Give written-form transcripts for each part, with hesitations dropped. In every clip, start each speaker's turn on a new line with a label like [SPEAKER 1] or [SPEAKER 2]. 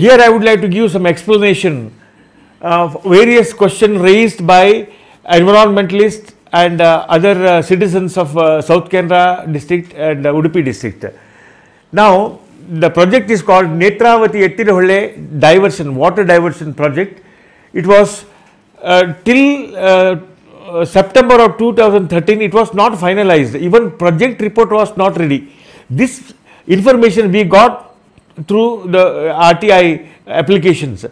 [SPEAKER 1] Here I would like to give some explanation of various questions raised by environmentalists and other citizens of South Canara district and Udupi district. Now, the project is called Netravati Ettinaholle diversion, water diversion project. It was till September of 2013, it was not finalized. Even project report was not ready. This information we got through the RTI applications,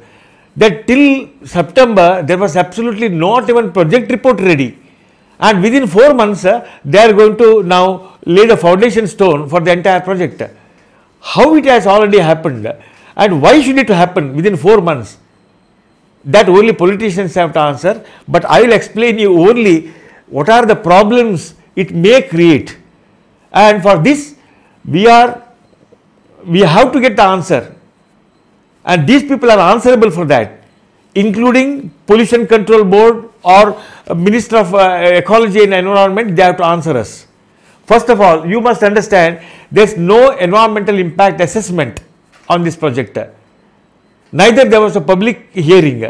[SPEAKER 1] that till September there was absolutely not even project report ready, and within 4 months they are going to now lay the foundation stone for the entire project. How it has already happened and why should it happen within 4 months? That only politicians have to answer, but I will explain you only what are the problems it may create, and for this we have to get the answer, and these people are answerable for that, including Pollution Control Board or Minister of Ecology and Environment. They have to answer us. First of all, you must understand there is no environmental impact assessment on this project. Neither there was a public hearing.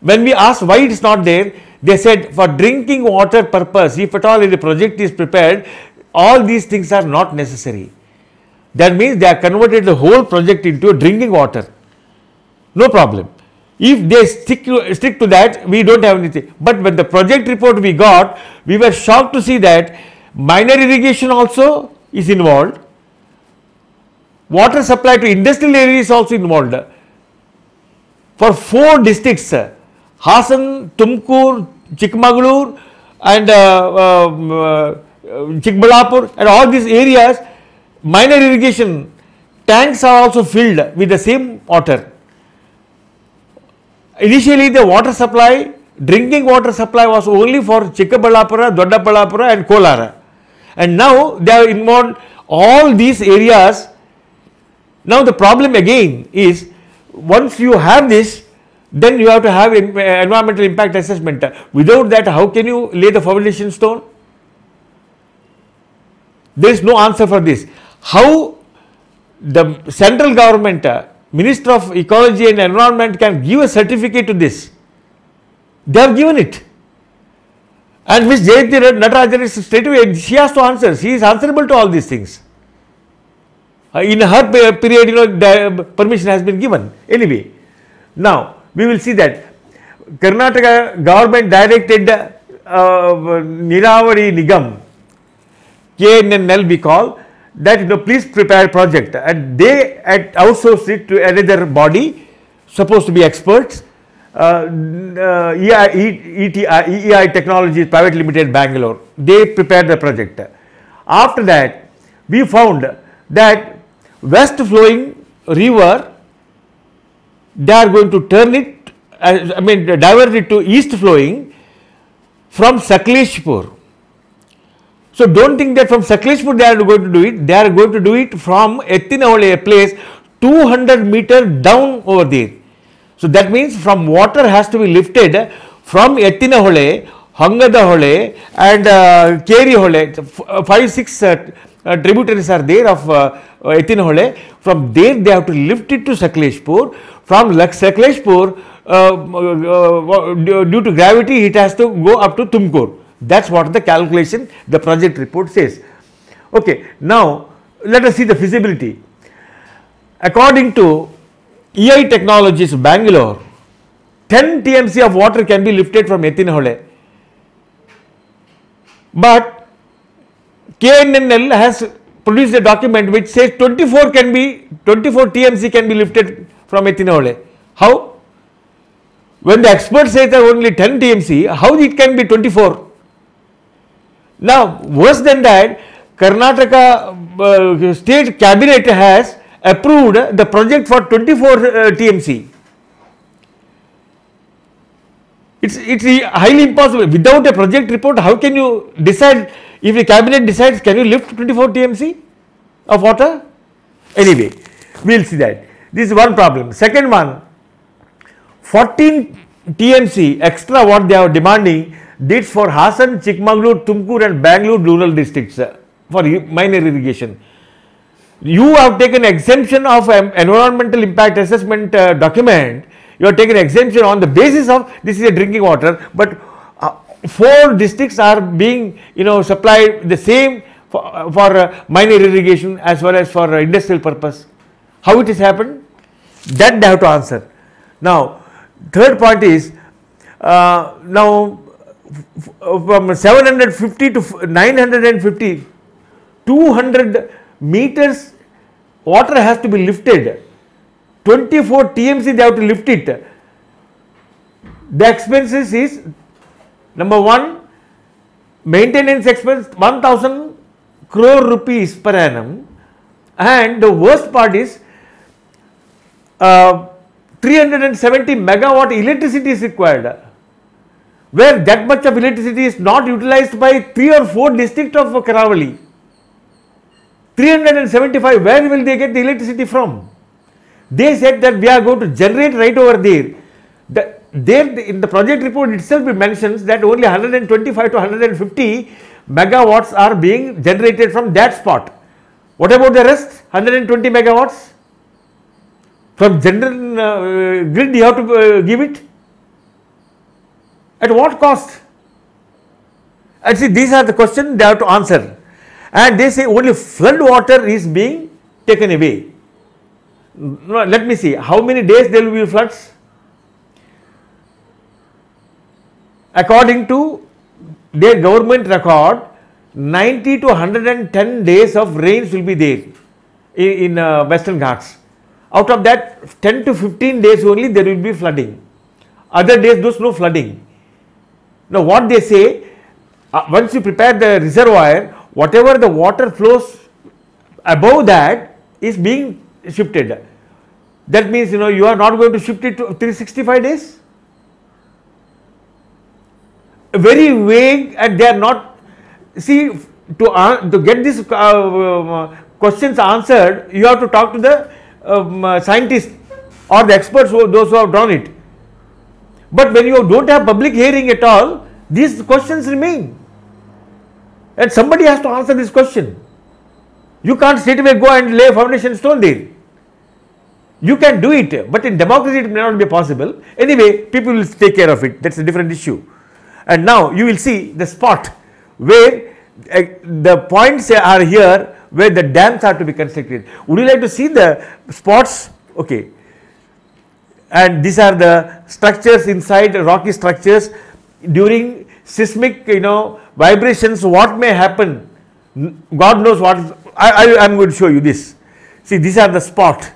[SPEAKER 1] When we asked why it is not there, they said for drinking water purpose, if at all the project is prepared, all these things are not necessary. That means they have converted the whole project into drinking water. No problem. If they stick to that, we don't have anything. But when the project report we got, we were shocked to see that minor irrigation also is involved. Water supply to industrial areas is also involved. For 4 districts, Hasan, Tumkur, Chikmagalur and Chikbalapur and all these areas, minor irrigation tanks are also filled with the same water. Initially the water supply, drinking water supply was only for Chikbalapura, Doddaballapura and Kolara, and now they have involved all these areas. Now the problem again is, once you have this, then you have to have environmental impact assessment. Without that, how can you lay the foundation stone? There is no answer for this. How the central government, Minister of Ecology and Environment can give a certificate to this? They have given it. And Ms. Jayanti Natarajan is straight away, she has to answer. She is answerable to all these things. In her period, the permission has been given. Anyway, now we will see that Karnataka government directed Niravari Nigam, KNNL we call, that please prepare project, and they outsourced it to another body supposed to be experts, EI Technologies Private Limited, Bangalore. They prepared the project. After that, we found that west flowing river, they are going to turn it, divert it to east flowing from Sakleshpur. So don't think that from Sakleshpur they are going to do it. They are going to do it from Ettinaholle, a place 200 meters down over there. So that means from water has to be lifted from Ettinaholle, Hangadaholle and Keriholle, 5-6 tributaries are there of Ettinaholle. From there they have to lift it to Sakleshpur. From Sakleshpur, due to gravity, it has to go up to Tumkur. That's what the calculation, the project report says. Okay, now let us see the feasibility. According to EI Technologies Bangalore, 10 TMC of water can be lifted from Ettinaholle. But KNNL has produced a document which says 24 TMC can be lifted from Ettinaholle. How? When the experts say that only 10 TMC, how it can be 24? Now, worse than that, Karnataka state cabinet has approved the project for 24 TMC. It's highly impossible. Without a project report, how can you decide? If the cabinet decides, can you lift 24 TMC of water? Anyway, we will see that. This is one problem. Second one, 14 TMC extra what they are demanding, this for Hasan, Chikmagalur, Tumkur and Bangalore rural districts for minor irrigation. You have taken exemption of environmental impact assessment document. You have taken exemption on the basis of this is a drinking water, but 4 districts are being supplied the same for minor irrigation as well as for industrial purpose. How it has happened? That they have to answer. Now, third point is now from 750 to 950, 200 meters water has to be lifted. 24 TMC they have to lift it. The expenses is number 1, maintenance expense 1000 crore rupees per annum, and the worst part is 370 megawatt electricity is required, where that much of electricity is not utilized by 3 or 4 districts of Karavali. 375, where will they get the electricity from? They said that we are going to generate right over there. There in the project report itself it mentions that only 125 to 150 megawatts are being generated from that spot. What about the rest 120 megawatts? From general grid you have to give it? At what cost? And see, these are the questions they have to answer. And they say only flood water is being taken away. No, let me see, how many days there will be floods? According to their government record, 90 to 110 days of rains will be there in Western Ghats. Out of that, 10 to 15 days only there will be flooding. Other days there is no flooding. Now what they say, once you prepare the reservoir, whatever the water flows above that is being shifted. That means you are not going to shift it to 365 days. Very vague, and they are not. See, to get these questions answered, you have to talk to the scientists or the experts, those who have done it. But when you don't have public hearing at all, these questions remain. And somebody has to answer this question. You can't straight away go and lay a foundation stone there. You can do it, but in democracy it may not be possible. Anyway, people will take care of it. That's a different issue. And now you will see the spot where the points are here where the dams are to be constructed. Would you like to see the spots? Okay. And these are the structures inside, rocky structures. During seismic vibrations, what may happen? God knows what. I am going to show you this. See, these are the spot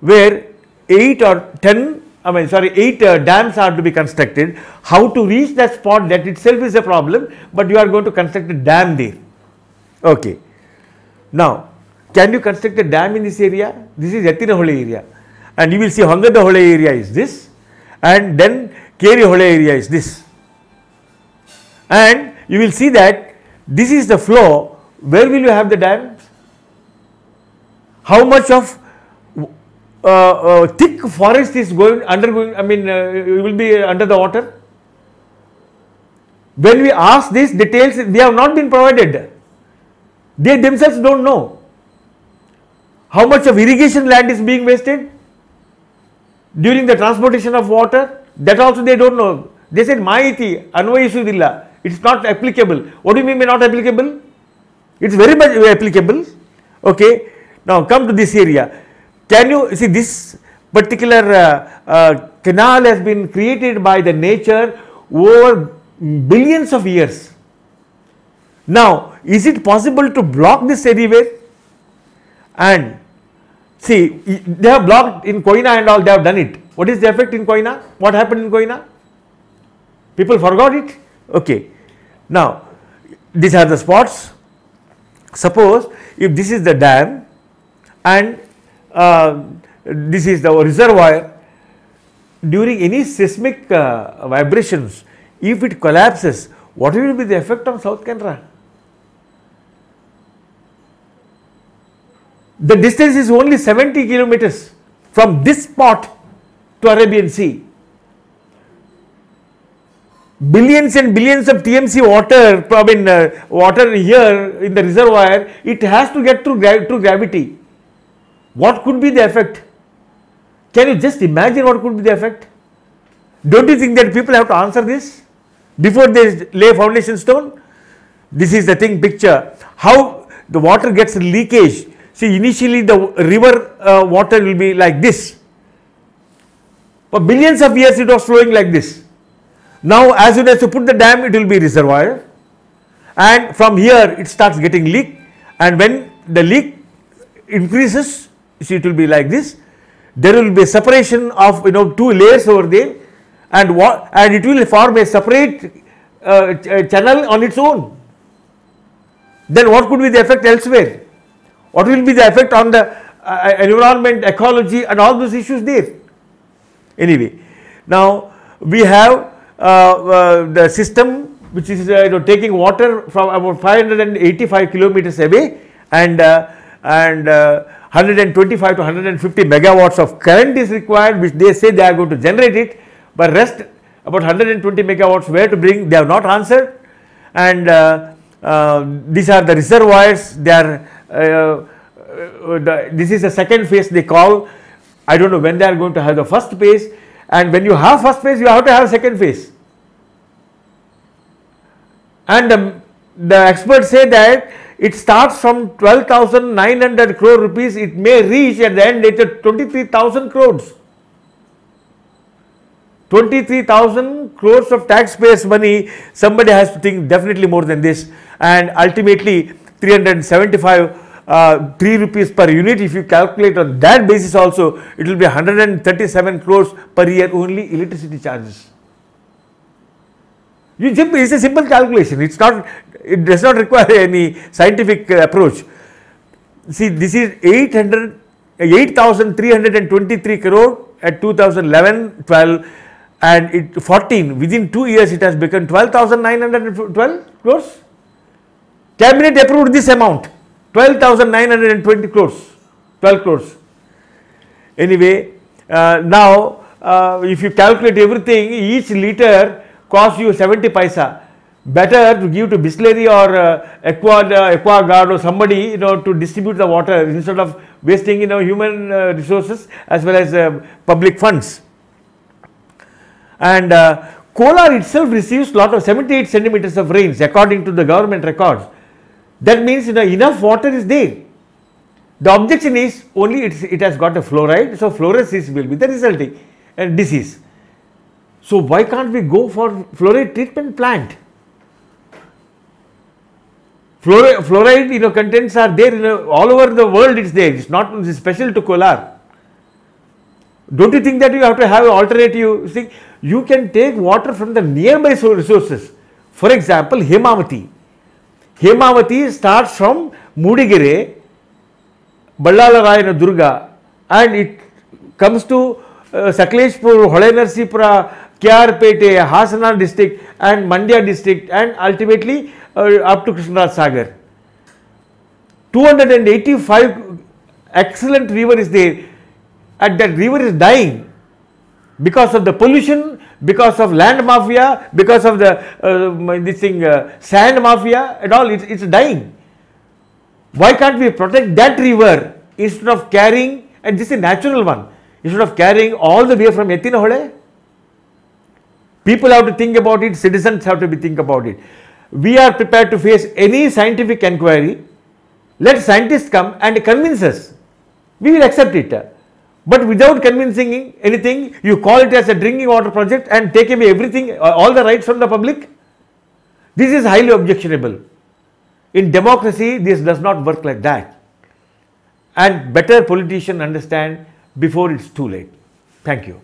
[SPEAKER 1] where 8 dams are to be constructed. How to reach that spot, that itself is a problem, but you are going to construct a dam there. Okay. Now, can you construct a dam in this area? This is Yattinahole area, and you will see Hangadahole area is this, and then Kerihole area is this. And you will see that this is the flow. Where will you have the dams? How much of thick forest is undergoing, will be under the water? When we ask these details, they have not been provided. They themselves don't know. How much of irrigation land is being wasted during the transportation of water? That also they don't know. They said, Maiti, Anvayisudilla. It's not applicable. What do you mean by not applicable? It's very much applicable. Okay. Now come to this area. Can you see this particular canal has been created by the nature over billions of years. Now, is it possible to block this anywhere? And see, they have blocked in Koina and all, they have done it. What is the effect in Koina? What happened in Koina? People forgot it? Okay. Now, these are the spots. Suppose if this is the dam and this is the reservoir, during any seismic vibrations, if it collapses, what will be the effect on South Canara? The distance is only 70 kilometers from this spot to Arabian Sea. Billions and billions of TMC water, water here in the reservoir, it has to get through gravity. What could be the effect? Can you just imagine what could be the effect? Don't you think that people have to answer this before they lay foundation stone? This is the thing picture. How the water gets leakage. See, initially the river water will be like this. For billions of years it was flowing like this. Now as soon as you put the dam, it will be reservoir. And from here it starts getting leaked. And when the leak increases, see, it will be like this. There will be a separation of two layers over there, and it will form a separate channel on its own. Then what could be the effect elsewhere? What will be the effect on the environment, ecology, and all those issues there? Anyway, now we have the system which is taking water from about 585 kilometers away, and 125 to 150 megawatts of current is required, which they say they are going to generate it, but rest about 120 megawatts where to bring, they have not answered. And these are the reservoirs. They are this is the second phase they call. I don't know when they are going to have the first phase, and when you have first phase, you have to have second phase. And the experts say that it starts from 12,900 crore rupees, it may reach at the end later 23,000 crores. 23,000 crores of taxpayers' money, somebody has to think definitely more than this, and ultimately 3 rupees per unit. If you calculate on that basis also, it will be 137 crores per year only electricity charges. It's a simple calculation. It does not require any scientific approach. See, this is 8,323 crore at 2011-12, and 14 within 2 years it has become 12,912 crores. Cabinet approved this amount, 12,920 crores, 12 crores. Anyway, now if you calculate everything, each liter costs you 70 paisa. Better to give to Bisleri or Aquaguard or somebody to distribute the water instead of wasting human resources as well as public funds. And Kolar itself receives lot of 78 centimeters of rains according to the government records. That means enough water is there. The objection is only it has got a fluoride, so fluorosis will be the resulting disease. So why can't we go for fluoride treatment plant? Fluoride contents are there all over the world. It's there. It's not special to Kolar. Don't you think that you have to have an alternative? See, you can take water from the nearby resources. For example, Hemavati. Hemavati starts from Mudigere, Ballalarayana Durga, and it comes to Sakleshpur, Holenarsipura, Kyarpete, Hasana district, and Mandya district, and ultimately up to Krishnaraj Sagar. 285 excellent river is there, and that river is dying because of the pollution, because of land mafia, because of the sand mafia and all. It's dying. Why can't we protect that river instead of carrying, and this is a natural one, instead of carrying all the way from Ettinahole? People have to think about it, citizens have to think about it. We are prepared to face any scientific inquiry. Let scientists come and convince us. We will accept it. But without convincing anything, you call it as a drinking water project and take away everything, all the rights from the public. This is highly objectionable. In democracy, this does not work like that. And better politicians understand before it's too late. Thank you.